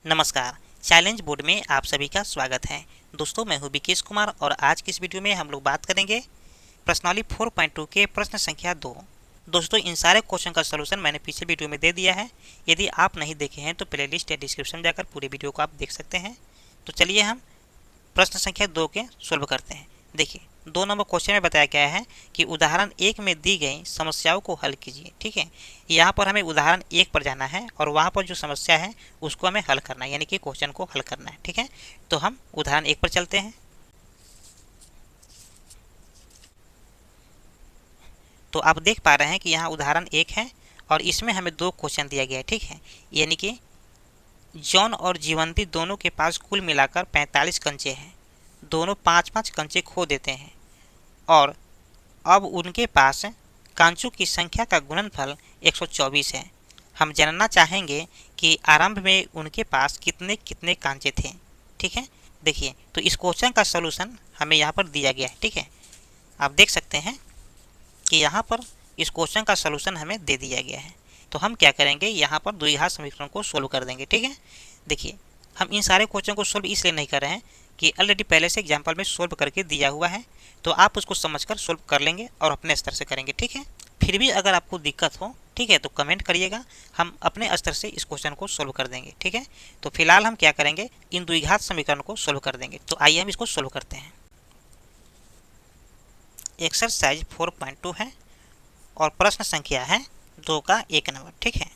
नमस्कार। Challenge board में आप सभी का स्वागत है। दोस्तों, मैं हूं विकेश कुमार और आज की इस वीडियो में हम लोग बात करेंगे प्रश्नावली 4.2 के प्रश्न संख्या 2। दोस्तों, इन सारे क्वेश्चन का सलूशन मैंने पिछले वीडियो में दे दिया है। यदि आप नहीं देखे हैं तो प्लेलिस्ट या डिस्क्रिप्शन में जाकर पूरे वीडियो को आप देख सकते हैं। तो चलिए हम प्रश्न संख्या 2 के सोल्व करते हैं। देखिए, 2 नंबर क्वेश्चन में बताया गया है कि उदाहरण 1 में दी गई समस्याओं को हल कीजिए। ठीक है, यहाँ पर हमें उदाहरण 1 पर जाना है और वहाँ पर जो समस्या है उसको हमें हल करना है, यानी कि क्वेश्चन को हल करना है। ठीक है, तो हम उदाहरण 1 पर चलते हैं। तो आप देख पा रहे हैं कि यहाँ उदाहरण 1 है और इसमें हमें 2 क्वेश्चन दिया गया है। ठीक है, यानी कि जॉन और जीवंती दोनों के पास कुल मिलाकर 45 कंचे हैं। दोनों 5-5 कंचे खो देते हैं और अब उनके पास कांचों की संख्या का गुणनफल 124 है। हम जानना चाहेंगे कि आरंभ में उनके पास कितने कितने कांचे थे। ठीक है, देखिए, तो इस क्वेश्चन का सलूशन हमें यहाँ पर दिया गया है। ठीक है, आप देख सकते हैं कि यहाँ पर इस क्वेश्चन का सलूशन हमें दे दिया गया है। तो हम क्या करेंगे, यहाँ पर द्विघात समीकरण को सोल्व कर देंगे। ठीक है, देखिए, हम इन सारे क्वेश्चन को सोल्व इसलिए नहीं कर रहे हैं कि ऑलरेडी पहले से एग्जाम्पल में सोल्व करके दिया हुआ है, तो आप उसको समझकर सोल्व कर लेंगे और अपने स्तर से करेंगे। ठीक है, फिर भी अगर आपको दिक्कत हो, ठीक है, तो कमेंट करिएगा, हम अपने स्तर से इस क्वेश्चन को सोल्व कर देंगे। ठीक है, तो फिलहाल हम क्या करेंगे, इन द्विघात समीकरण को सोल्व कर देंगे। तो आइए हम इसको सोल्व करते हैं। एक्सरसाइज 4.2 है और प्रश्न संख्या है 2 का 1 नंबर। ठीक है,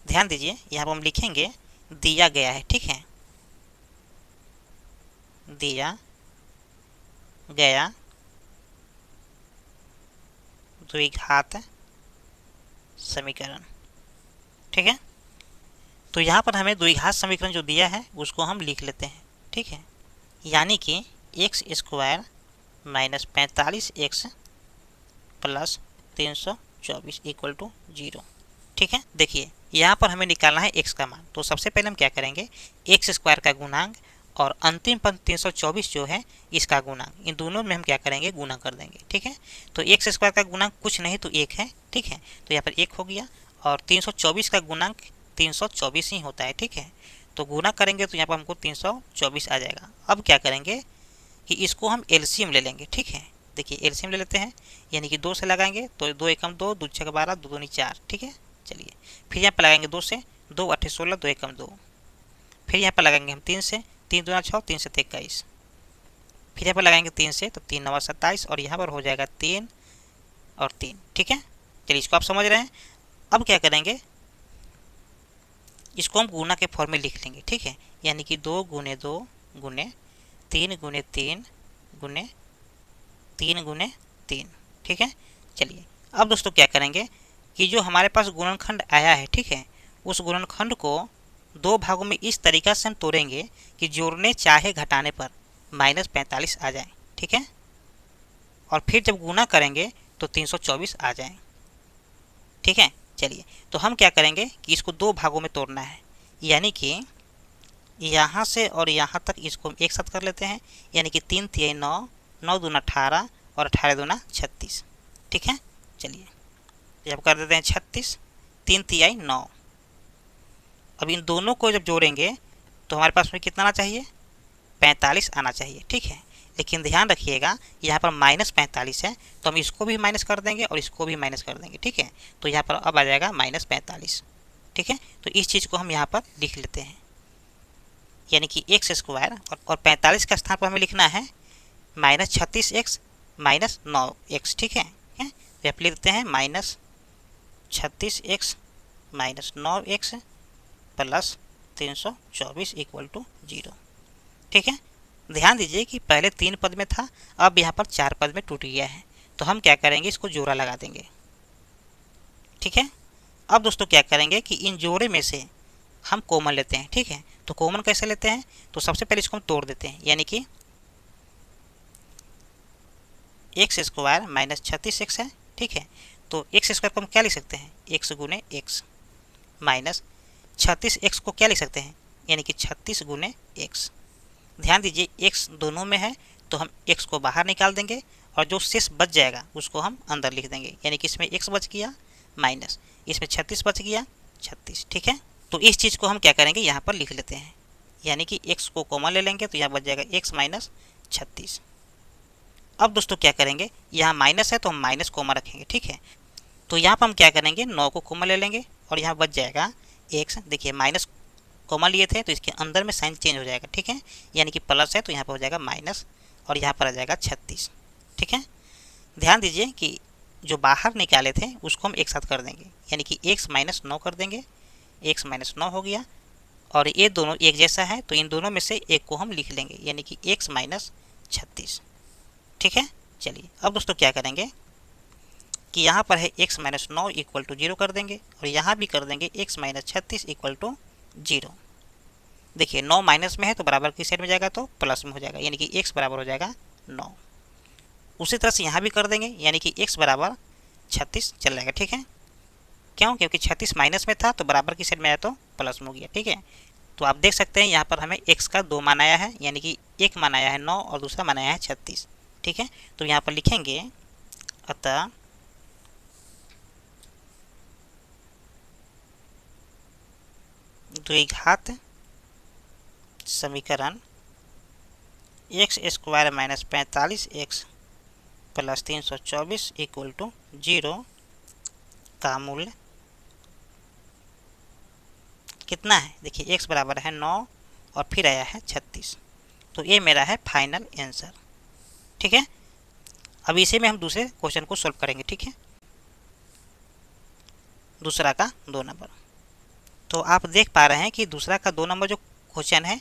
ध्यान दीजिए, यहाँ पर हम लिखेंगे दिया गया है। ठीक है, दिया गया द्विघात समीकरण। ठीक है, तो यहाँ पर हमें द्विघात समीकरण जो दिया है उसको हम लिख लेते हैं। ठीक है, यानी कि x square minus 45x plus 324 equal to 0। ठीक है, देखिए, यहाँ पर हमें निकालना है x का मान। तो सबसे पहले हम क्या करेंगे, एक्स स्क्वायर का गुणांक और अंतिम पद 324 जो है इसका गुणांक, इन दोनों में हम क्या करेंगे, गुणा कर देंगे। ठीक है, तो एक्स स्क्वायर का गुणांक कुछ नहीं तो 1 है। ठीक है, तो यहाँ पर 1 हो गया और 324 का गुणांक 324 ही होता है। ठीक है, तो गुणा करेंगे तो यहाँ पर हमको 324 आ जाएगा। अब क्या करेंगे कि इसको हम एलसीएम ले लेंगे। ठीक है, देखिए, एलसीएम ले लेते हैं, यानी कि 2 से लगाएंगे तो 2 एकम 2, 2 छक 12, 2 दूनी 4। ठीक है, चलिए, फिर यहाँ पर लगाएंगे 2 से, 2 8 16, 2 एकम 2। फिर यहाँ पर लगाएंगे हम 3 से, 3 दूना 6, 3 से 21। फिर यहाँ पर लगाएंगे 3 से, तो 3 9 27 और यहाँ पर हो जाएगा 3 और 3। ठीक है, चलिए, इसको आप समझ रहे हैं। अब क्या करेंगे, इसको हम गुना के फॉर्म में लिख लेंगे। ठीक है, यानी कि 2 गुने 2 गुने 3 गुने 3 गुने 3 गुने 3। ठीक है, चलिए, अब दोस्तों क्या करेंगे कि जो हमारे पास गुणनखंड आया है, ठीक है, उस गुणनखंड को 2 भागों में इस तरीका से हम तोड़ेंगे कि जोड़ने चाहे घटाने पर -45 आ जाए। ठीक है, और फिर जब गुना करेंगे तो 324 आ जाए। ठीक है, चलिए, तो हम क्या करेंगे कि इसको 2 भागों में तोड़ना है, यानी कि यहाँ से और यहाँ तक इसको हम एक साथ कर लेते हैं, यानी कि 3 3 9, 9 दूना 18 और 18 दूना 36। ठीक है, चलिए, जब कर देते हैं 36, 3 3 9। अब इन दोनों को जब जोड़ेंगे तो हमारे पास में कितना आना चाहिए, 45 आना चाहिए। ठीक है, लेकिन ध्यान रखिएगा, यहाँ पर -45 है, तो हम इसको भी माइनस कर देंगे और इसको भी माइनस कर देंगे। ठीक है, तो यहाँ पर अब आ जाएगा -45। ठीक है, तो इस चीज़ को हम यहाँ पर लिख लेते हैं, यानी कि एक्स स्क्वायर और 45 का स्थान पर हमें लिखना है -36x माइनस 9x। ठीक है, तो यहाँ पर लिख देते हैं -36x minus 9x plus 324 equal to 0। ठीक है, ध्यान दीजिए कि पहले 3 पद में था, अब यहाँ पर 4 पद में टूट गया है, तो हम क्या करेंगे, इसको जोड़ा लगा देंगे। ठीक है, अब दोस्तों क्या करेंगे कि इन जोड़े में से हम कॉमन लेते हैं। ठीक है, तो कॉमन कैसे लेते हैं, तो सबसे पहले इसको हम तोड़ देते हैं, यानी कि एक्स स्क्वायर माइनस 36x है। ठीक है, तो एक्स स्क्वायर को हम क्या लिख सकते हैं, x गुने एक्स माइनस 36x को क्या लिख सकते हैं, यानी कि 36 गुने एक्स। ध्यान दीजिए, x दोनों में है तो हम x को बाहर निकाल देंगे और जो शेष बच जाएगा उसको हम अंदर लिख देंगे, यानी कि इसमें x बच गया माइनस इसमें 36 बच गया 36। ठीक है, तो इस चीज़ को हम क्या करेंगे, यहाँ पर लिख लेते हैं, यानी कि x को कॉमन ले लेंगे तो यहाँ बच जाएगा x माइनस 36। अब दोस्तों क्या करेंगे, यहाँ माइनस है तो हम माइनस कॉमन रखेंगे, ठीक है। तो यहाँ पर हम क्या करेंगे, 9 को कॉमन ले लेंगे और यहाँ बच जाएगा x। देखिए माइनस कॉमन लिए थे तो इसके अंदर में साइन चेंज हो जाएगा, ठीक है, यानी कि प्लस है तो यहाँ पर हो जाएगा माइनस और यहाँ पर आ जाएगा 36, ठीक है। ध्यान दीजिए कि जो बाहर निकाले थे उसको हम एक साथ कर देंगे, यानी कि x माइनस 9 कर देंगे, x माइनस 9 हो गया। और ये दोनों एक जैसा है तो इन दोनों में से एक को हम लिख लेंगे, यानी कि x माइनस 36, ठीक है। चलिए अब दोस्तों क्या करेंगे कि यहाँ पर है x माइनस 9 इक्वल टू 0 कर देंगे और यहाँ भी कर देंगे x माइनस 36 इक्वल टू 0। देखिए 9 माइनस में है तो बराबर की साइड में जाएगा तो प्लस में हो जाएगा, यानी कि x बराबर हो जाएगा 9। उसी तरह से यहाँ भी कर देंगे, यानी कि x बराबर 36 चल जाएगा, ठीक है। क्यों, क्योंकि 36 माइनस में था तो बराबर की साइड में आया तो प्लस में हो गया, ठीक है। तो आप देख सकते हैं यहाँ पर हमें x का 2 मान आया है, यानी कि एक मान आया है 9 और दूसरा मान आया है 36, ठीक है। तो यहाँ पर लिखेंगे अतः द्विघात समीकरण x square minus 45x plus 324 equal to 0 का मूल्य कितना है। देखिए x बराबर है 9 और फिर आया है 36, तो ये मेरा है फाइनल आंसर, ठीक है। अब इसे में हम दूसरे क्वेश्चन को सॉल्व करेंगे, ठीक है, दूसरा का 2 नंबर। तो आप देख पा रहे हैं कि दूसरा का 2 नंबर जो क्वेश्चन है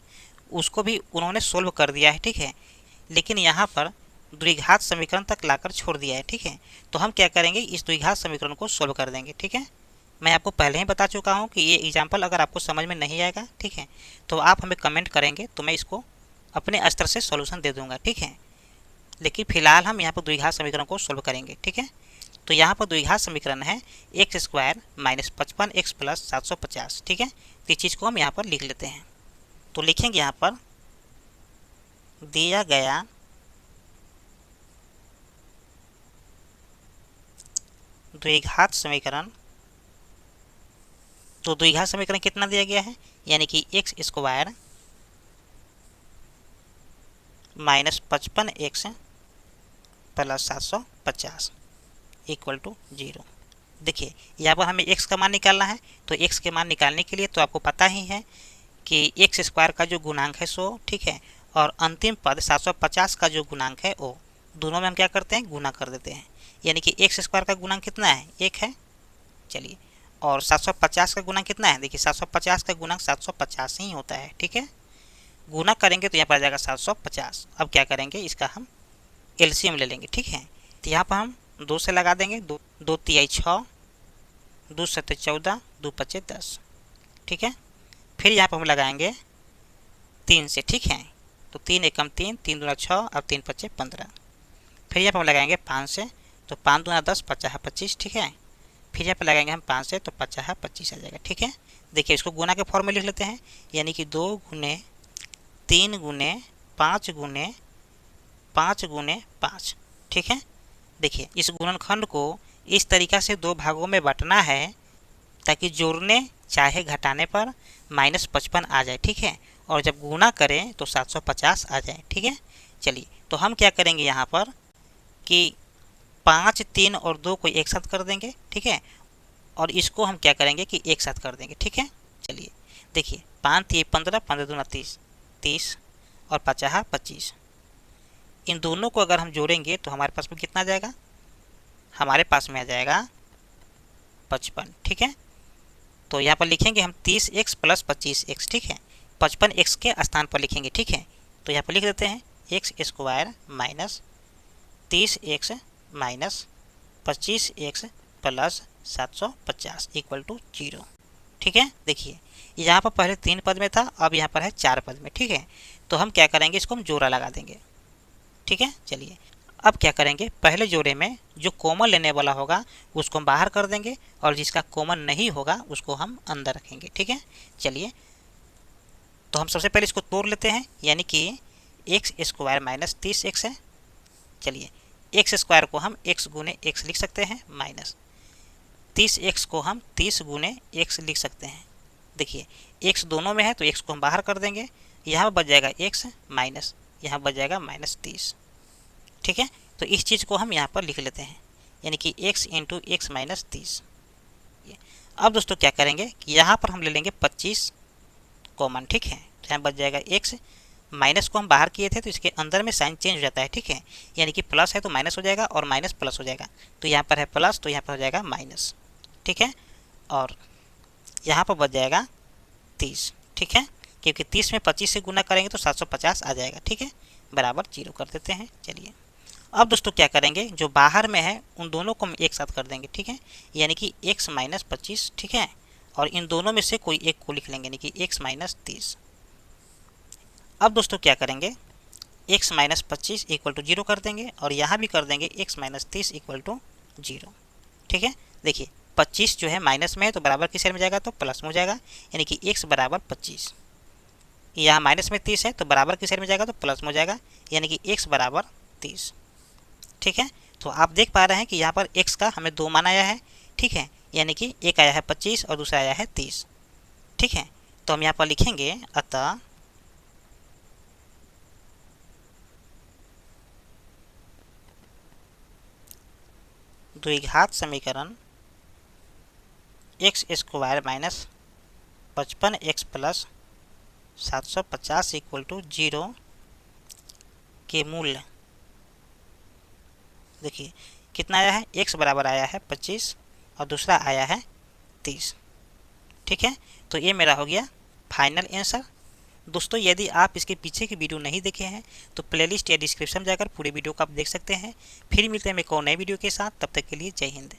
उसको भी उन्होंने सोल्व कर दिया है, ठीक है, लेकिन यहाँ पर द्विघात समीकरण तक लाकर छोड़ दिया है, ठीक है। तो हम क्या करेंगे, इस द्विघात समीकरण को सोल्व कर देंगे, ठीक है। मैं आपको पहले ही बता चुका हूँ कि ये एग्जाम्पल अगर आपको समझ में नहीं आएगा, ठीक है, तो आप हमें कमेंट करेंगे तो मैं इसको अपने स्तर से सॉल्यूशन दे दूंगा, ठीक है। लेकिन फिलहाल हम यहाँ पर द्विघात समीकरण को सोल्व करेंगे, ठीक है। तो यहाँ पर द्विघात समीकरण है x square minus 55x plus 750, ठीक है। तो इस चीज़ को हम यहाँ पर लिख लेते हैं। तो लिखेंगे यहाँ पर दिया गया द्विघात समीकरण, तो द्विघात समीकरण कितना दिया गया है, यानी कि x square minus 55x plus 750 equal to 0। देखिए यहाँ पर हमें x का मान निकालना है, तो x के मान निकालने के लिए तो आपको पता ही है कि एक्स स्क्वायर का जो गुणांक है 100, ठीक है, और अंतिम पद 750 का जो गुणांक है वो दोनों में हम क्या करते हैं, गुना कर देते हैं, यानी कि एक्स स्क्वायर का गुणांक कितना है, 1 है। चलिए, और 750 का गुणांक कितना है, देखिए 750 का गुणांक 750 ही होता है, ठीक है। गुना करेंगे तो यहाँ पर आ जाएगा 750। अब क्या करेंगे, इसका हम एलसीएम ले लेंगे, ठीक है। तो यहाँ पर हम 2 से लगा देंगे, 2 तिहाई 6, 2 सत्ते 14, 2 पचे 10, ठीक है। फिर यहाँ पर हम लगाएंगे 3 से, ठीक है, तो 3 एकम 3, 3 दूना 6 और 3 पचे 15। फिर यहाँ पर हम लगाएंगे 5 से, तो 5 दूना 10, 50 25, ठीक है। फिर यहाँ पर लगाएंगे हम 5 से, तो 50 25 आ जाएगा, ठीक है। देखिए इसको गुना के फॉर्म में लिख लेते हैं, यानी कि 2 गुने 3 गुने 5 गुने 5 गुने 5, ठीक है। देखिए इस गुणनखंड को इस तरीक़ा से 2 भागों में बांटना है ताकि जोड़ने चाहे घटाने पर माइनस 55 आ जाए, ठीक है, और जब गुना करें तो 750 आ जाए, ठीक है। चलिए तो हम क्या करेंगे यहाँ पर कि 5, 3 और 2 को एक साथ कर देंगे, ठीक है, और इसको हम क्या करेंगे कि एक साथ कर देंगे, ठीक है। चलिए देखिए 5 3 15, 15 दूना 30, 30 और 50 25। इन दोनों को अगर हम जोड़ेंगे तो हमारे पास में कितना आ जाएगा, हमारे पास में आ जाएगा 55, ठीक है। तो यहाँ पर लिखेंगे हम 30x प्लस 25x, ठीक है, 55x के स्थान पर लिखेंगे, ठीक है। तो यहाँ पर लिख देते हैं x square minus 30x minus 25x plus 750 equal to 0, ठीक है। देखिए यहाँ पर पहले 3 पद में था, अब यहाँ पर है 4 पद में, ठीक है। तो हम क्या करेंगे, इसको हम जोड़ा लगा देंगे, ठीक है। चलिए अब क्या करेंगे, पहले जोड़े में जो कॉमन लेने वाला होगा उसको हम बाहर कर देंगे और जिसका कॉमन नहीं होगा उसको हम अंदर रखेंगे, ठीक है। चलिए तो हम सबसे पहले इसको तोड़ लेते हैं, यानी कि एक्स स्क्वायर माइनस 30x है। चलिए एक्स स्क्वायर को हम x गुने x लिख सकते हैं, माइनस 30x को हम 30 गुने x लिख सकते हैं, देखिए x दोनों में है तो x को हम बाहर कर देंगे, यहाँ बच जाएगा x माइनस, यहाँ बच जाएगा -30। ठीक है, तो इस चीज़ को हम यहाँ पर लिख लेते हैं, यानी कि x इंटू एक्स माइनस 30। अब दोस्तों क्या करेंगे कि यहाँ पर हम ले लेंगे 25 कॉमन। ठीक है, यहाँ बच जाएगा x, माइनस को हम बाहर किए थे तो इसके अंदर में साइन चेंज हो जाता है। ठीक है, यानी कि प्लस है तो माइनस हो जाएगा और माइनस प्लस हो जाएगा, तो यहाँ पर है प्लस तो यहाँ पर हो जाएगा माइनस। ठीक है, और यहाँ पर बच जाएगा 30। ठीक है, क्योंकि 30 में 25 से गुना करेंगे तो 750 आ जाएगा। ठीक है, बराबर 0 कर देते हैं। चलिए अब दोस्तों क्या करेंगे, जो बाहर में है उन दोनों को हम एक साथ कर देंगे। ठीक है, यानी कि x माइनस 25। ठीक है, और इन दोनों में से कोई एक को लिख लेंगे, यानी कि x माइनस 30। अब दोस्तों क्या करेंगे, x माइनस 25 इक्वल टू 0 कर देंगे और यहाँ भी कर देंगे x माइनस 30 इक्वल टू 0। ठीक है, देखिए 25 जो है माइनस में है तो बराबर किस साइड में जाएगा, तो प्लस में हो जाएगा, यानी कि x बराबर 25। यहाँ माइनस में 30 है तो बराबर किस साइड में जाएगा, तो प्लस में हो जाएगा, यानी कि x बराबर 30। ठीक है, तो आप देख पा रहे हैं कि यहाँ पर x का हमें 2 मान आया है। ठीक है, यानी कि एक आया है 25 और दूसरा आया है 30। ठीक है, तो हम यहाँ पर लिखेंगे अतः द्विघात समीकरण x square minus 55x plus 750 equal to 0 के मूल्य, देखिए कितना आया है, x बराबर आया है 25 और दूसरा आया है 30। ठीक है, तो ये मेरा हो गया फाइनल आंसर। दोस्तों यदि आप इसके पीछे की वीडियो नहीं देखे हैं तो प्लेलिस्ट या डिस्क्रिप्शन में जाकर पूरे वीडियो को आप देख सकते हैं। फिर मिलते हैं एक और नए वीडियो के साथ, तब तक के लिए जय हिंद।